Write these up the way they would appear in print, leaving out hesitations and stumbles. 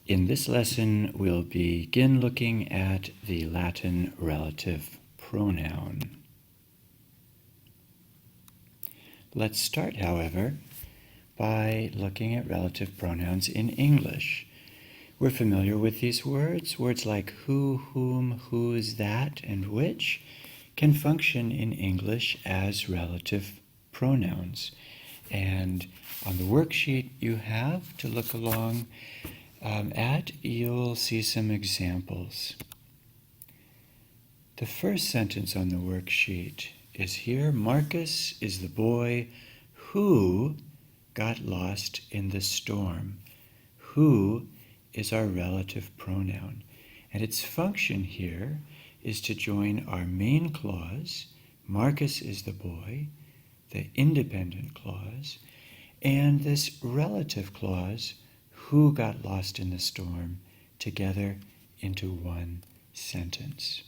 In this lesson, we'll begin looking at the Latin relative pronoun. Let's start, however, by looking at relative pronouns in English. We're familiar with these words. Words like who, whom, whose, that, and which can function in English as relative pronouns. And on the worksheet you have to look along you'll see some examples. The first sentence on the worksheet is here. Marcus is the boy who got lost in the storm. Who is our relative pronoun. And its function here is to join our main clause, Marcus is the boy, the independent clause, and this relative clause, who got lost in the storm, together into one sentence.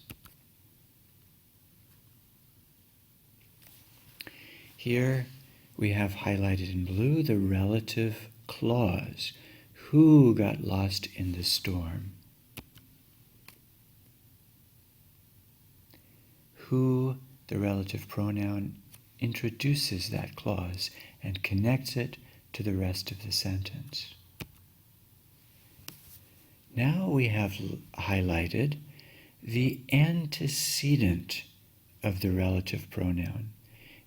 Here we have highlighted in blue the relative clause, who got lost in the storm. Who, the relative pronoun, introduces that clause and connects it to the rest of the sentence. Now we have highlighted the antecedent of the relative pronoun.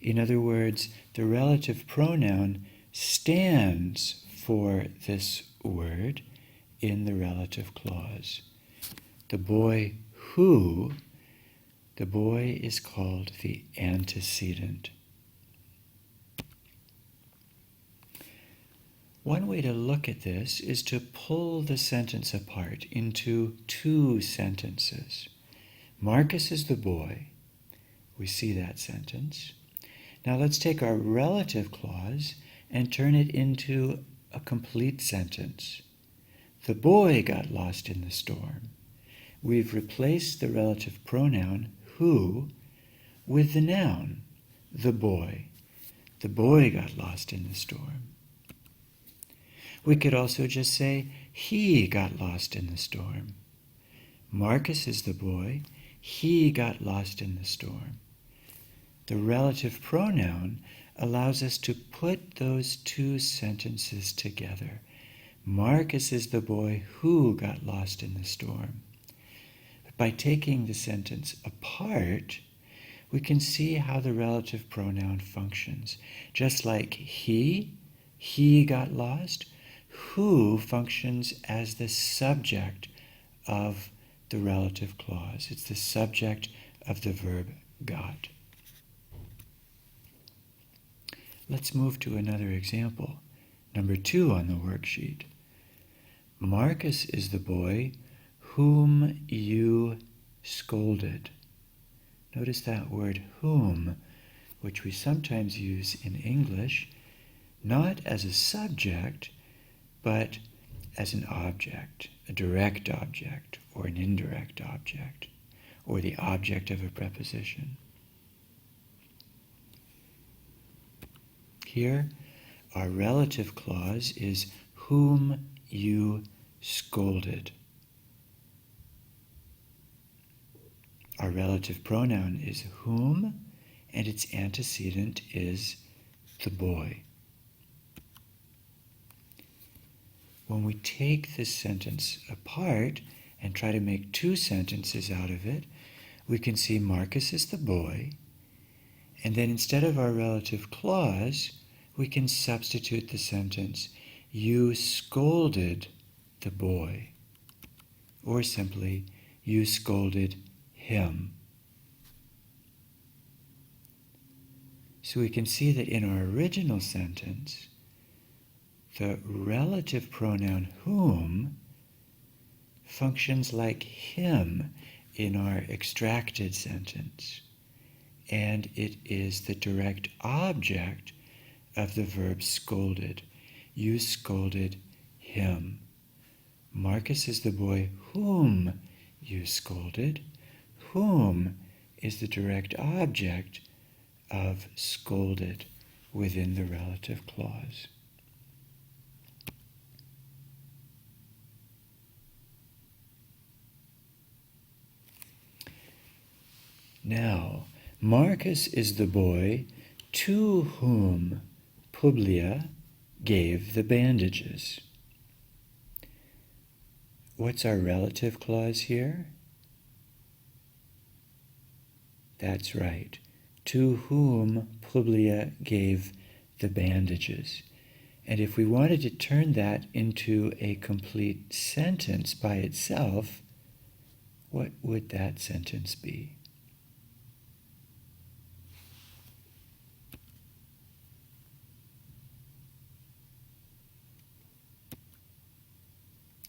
In other words, the relative pronoun stands for this word in the relative clause. The boy who, the boy is called the antecedent. One way to look at this is to pull the sentence apart into two sentences. Marcus is the boy. We see that sentence. Now let's take our relative clause and turn it into a complete sentence. The boy got lost in the storm. We've replaced the relative pronoun who with the noun, the boy. The boy got lost in the storm. We could also just say, he got lost in the storm. Marcus is the boy. He got lost in the storm. The relative pronoun allows us to put those two sentences together. Marcus is the boy who got lost in the storm. By taking the sentence apart, we can see how the relative pronoun functions. Just like he got lost, who functions as the subject of the relative clause. It's the subject of the verb got. Let's move to another example. Number 2 on the worksheet. Marcus is the boy whom you scolded. Notice that word whom, which we sometimes use in English, not as a subject, but as an object, a direct object or an indirect object, or the object of a preposition. Here, our relative clause is whom you scolded. Our relative pronoun is whom, and its antecedent is the boy. When we take this sentence apart and try to make two sentences out of it, we can see Marcus is the boy, and then instead of our relative clause, we can substitute the sentence, you scolded the boy, or simply, you scolded him. So we can see that in our original sentence, the relative pronoun whom functions like him in our extracted sentence, and it is the direct object of the verb scolded. You scolded him. Marcus is the boy whom you scolded. Whom is the direct object of scolded within the relative clause. Now, Marcus is the boy to whom Publia gave the bandages. What's our relative clause here? That's right. To whom Publia gave the bandages. And if we wanted to turn that into a complete sentence by itself, what would that sentence be?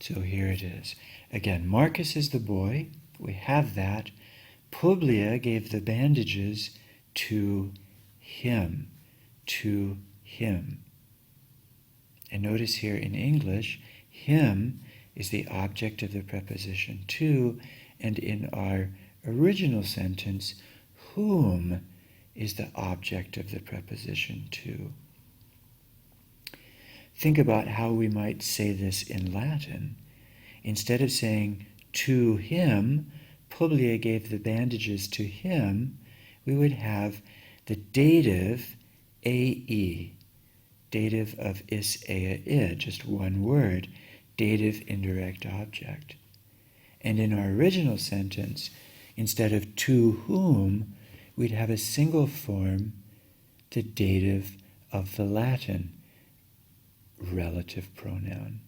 So here it is. Again, Marcus is the boy. We have that. Publia gave the bandages to him. To him. And notice here in English, him is the object of the preposition to, and in our original sentence, whom is the object of the preposition to. Think about how we might say this in Latin. Instead of saying to him, Publia gave the bandages to him, we would have the dative ae, dative of is, ea, I, just one word, dative indirect object. And in our original sentence, instead of to whom, we'd have a single form, the dative of the Latin relative pronoun.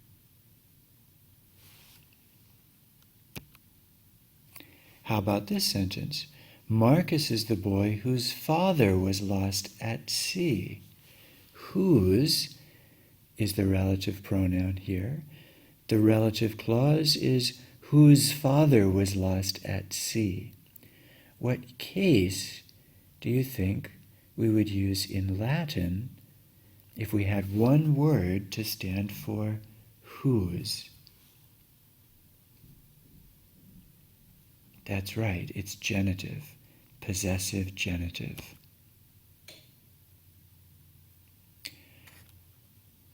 How about this sentence? Marcus is the boy whose father was lost at sea. Whose is the relative pronoun here. The relative clause is whose father was lost at sea. What case do you think we would use in Latin if we had one word to stand for whose? That's right, it's genitive, possessive genitive.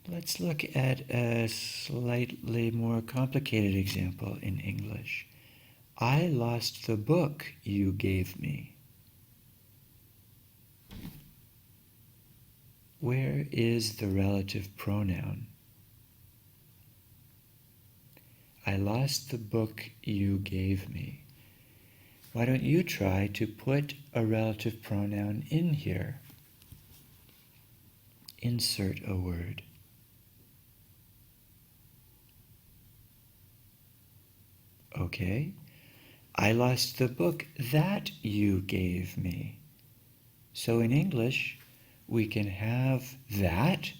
Let's look at a slightly more complicated example in English. I lost the book you gave me. Where is the relative pronoun? I lost the book you gave me. Why don't you try to put a relative pronoun in here? Insert a word. Okay. I lost the book that you gave me. So in English, we can have that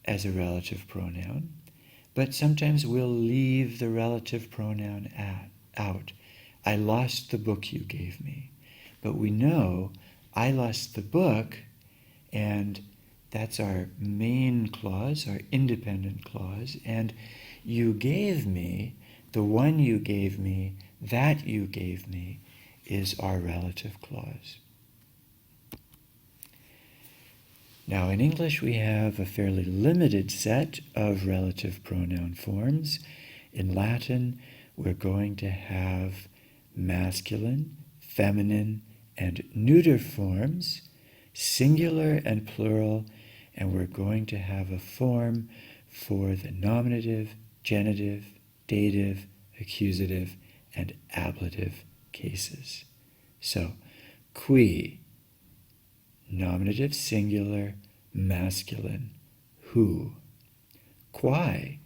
as a relative pronoun, but sometimes we'll leave the relative pronoun out. I lost the book you gave me. But we know I lost the book, and that's our main clause, our independent clause, and you gave me, the one you gave me, that you gave me, is our relative clause. Now in English we have a fairly limited set of relative pronoun forms. In Latin we're going to have masculine, feminine, and neuter forms, singular and plural, and we're going to have a form for the nominative, genitive, dative, accusative, and ablative cases. So, qui, nominative singular, masculine, who. Quae,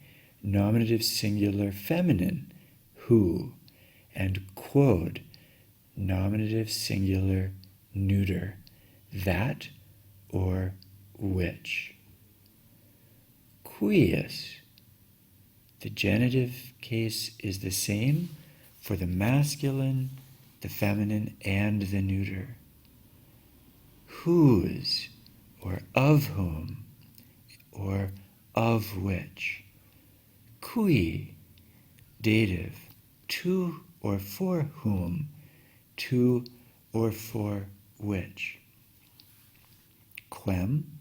nominative singular, feminine, who. And quod, nominative singular, neuter, that or which. Quius, the genitive case is the same for the masculine, the feminine, and the neuter. Whose, or of whom, or of which. Cui, dative, to or for whom, to or for which. Quem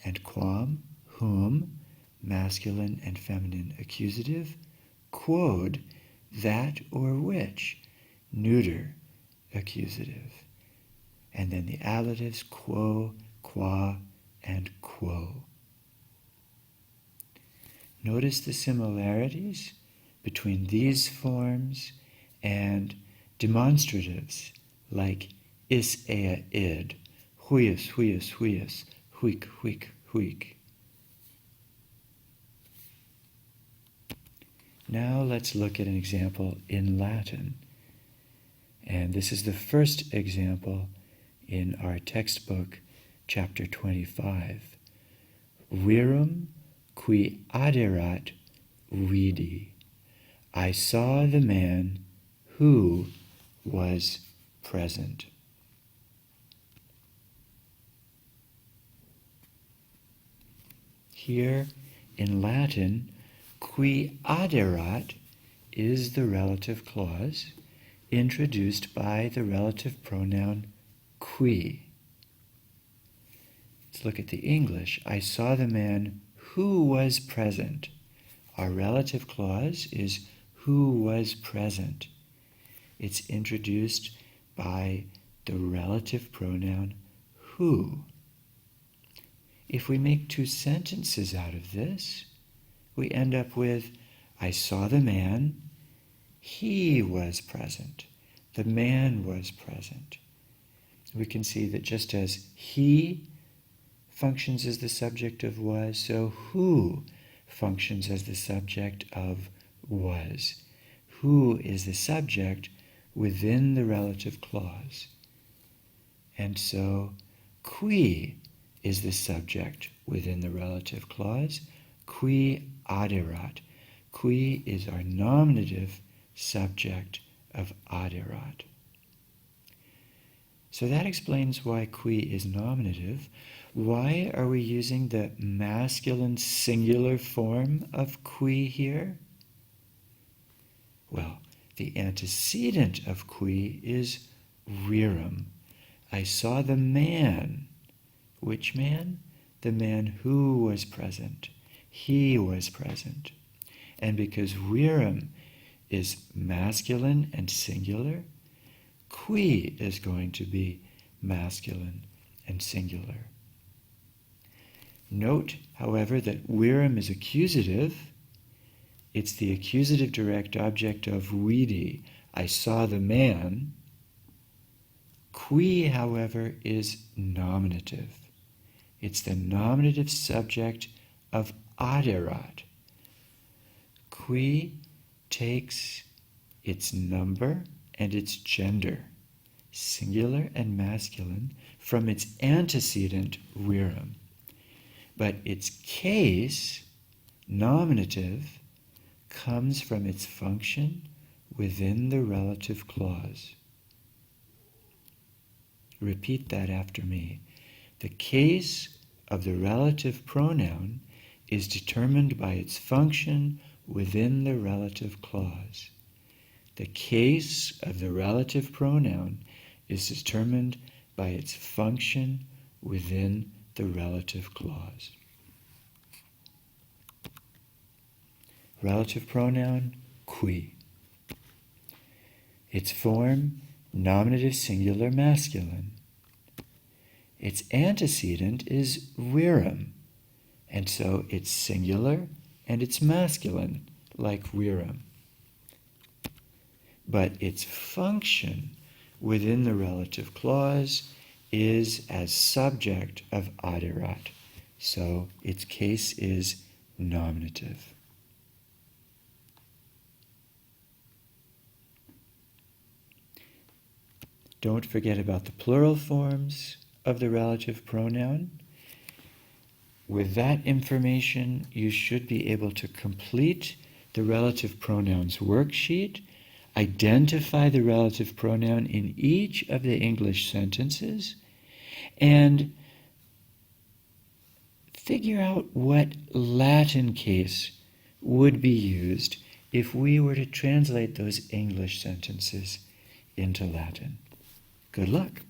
and quam, whom, masculine and feminine accusative. Quod, that or which, neuter, accusative. And then the ablatives quo, qua, and quo. Notice the similarities between these forms and demonstratives like is, ea, id, huius, huius, huius, huic, huic, huic. Now let's look at an example in Latin. And this is the first example in our textbook, chapter 25. Virum qui aderat vidi. I saw the man who was present. Here in Latin, qui aderat is the relative clause introduced by the relative pronoun qui. Let's look at the English. I saw the man who was present. Our relative clause is who was present. It's introduced by the relative pronoun who. If we make two sentences out of this, we end up with, I saw the man, he was present. The man was present. We can see that just as he functions as the subject of was, so who functions as the subject of was. Who is the subject within the relative clause. And so qui is the subject within the relative clause. Qui aderat. Qui is our nominative subject of aderat. So that explains why qui is nominative. Why are we using the masculine singular form of qui here? Well, the antecedent of qui is virum. I saw the man. Which man? The man who was present. He was present. And because virum is masculine and singular, qui is going to be masculine and singular. Note, however, that virum is accusative. It's the accusative direct object of vidi. I saw the man. Qui, however, is nominative. It's the nominative subject of aderat. Qui takes its number and its gender, singular and masculine, from its antecedent virum. But its case, nominative, comes from its function within the relative clause. Repeat that after me. The case of the relative pronoun is determined by its function within the relative clause. The case of the relative pronoun is determined by its function within the relative clause. Relative pronoun, qui. Its form, nominative singular masculine. Its antecedent is virum, and so it's singular and it's masculine, like virum. But its function within the relative clause is as subject of aderat, so its case is nominative. Don't forget about the plural forms of the relative pronoun. With that information, you should be able to complete the relative pronouns worksheet, identify the relative pronoun in each of the English sentences, and figure out what Latin case would be used if we were to translate those English sentences into Latin. Good luck.